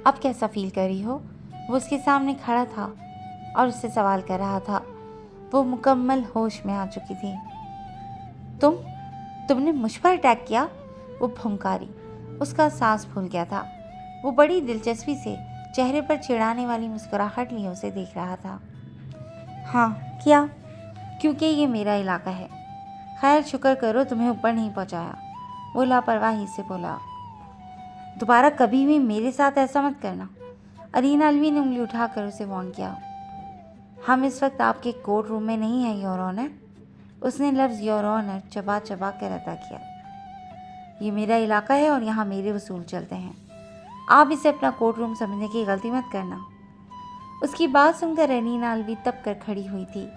अब कैसा फील कर रही हो? वो उसके सामने खड़ा था और उससे सवाल कर रहा था। वो मुकम्मल होश में आ चुकी थी। तुमने मुझ पर अटैक किया? वो फुंकारी। उसका सांस फूल गया था। वो बड़ी दिलचस्पी से चेहरे पर चिढ़ाने वाली मुस्कुराहट लिए उसे देख रहा था। हाँ किया, क्योंकि ये मेरा इलाका है। खैर शुक्र करो तुम्हें ऊपर नहीं पहुंचाया। वो लापरवाही से बोला। दोबारा कभी भी मेरे साथ ऐसा मत करना। अरीना अलवी ने उंगली उठाकर उसे वार्न किया। हम इस वक्त आपके कोर्ट रूम में नहीं हैं योर ऑनर। उसने लफ्ज़ योर ऑनर चबा चबा कर अदा किया। ये मेरा इलाका है और यहाँ मेरे वसूल चलते हैं। आप इसे अपना कोर्ट रूम समझने की गलती मत करना। उसकी बात सुनकर अरीना अलवी तब कर खड़ी हुई थी।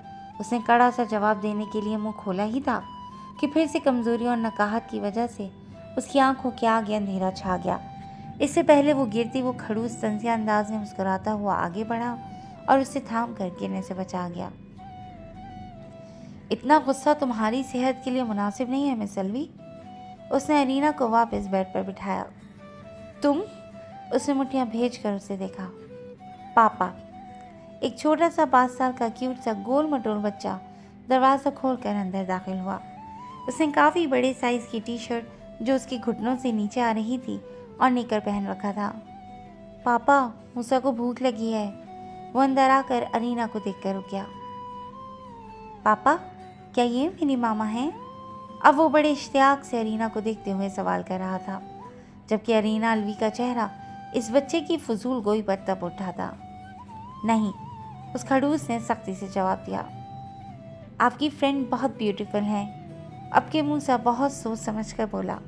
उसने कड़ा सा जवाब देने के लिए मुंह खोला ही था कि फिर से कमज़ोरी और नकाहत की वजह से उसकी आंखों के आगे अंधेरा छा गया। इससे पहले वो गिरती वो खड़ूस तंजिया अंदाज में मुस्कुराता हुआ आगे बढ़ा और उसे थाम कर गिरने से बचा गया। इतना गुस्सा तुम्हारी सेहत के लिए मुनासिब नहीं है मिस अलवी। उसने अरीना को वापस बेड पर बिठाया। तुम? उसने मुट्ठियां भेज कर उसे देखा। पापा। एक छोटा सा 5 साल का क्यूट सा गोल मटोल बच्चा दरवाज़ा खोलकर अंदर दाखिल हुआ। उसने काफ़ी बड़े साइज़ की टी शर्ट जो उसके घुटनों से नीचे आ रही थी और निकर पहन रखा था। पापा, मूसा को भूख लगी है। वो अंदर आकर अरीना को देखकर रुक गया। पापा, क्या ये मेरी मामा हैं? अब वो बड़े इश्तियाक से अरीना को देखते हुए सवाल कर रहा था, जबकि अरीना अलवी का चेहरा इस बच्चे की फजूल गोई पर तप उठा था। नहीं, उस खड़ूस ने सख्ती से जवाब दिया। आपकी फ्रेंड बहुत ब्यूटीफुल है। अब के मूसा बहुत सोच समझ कर बोला।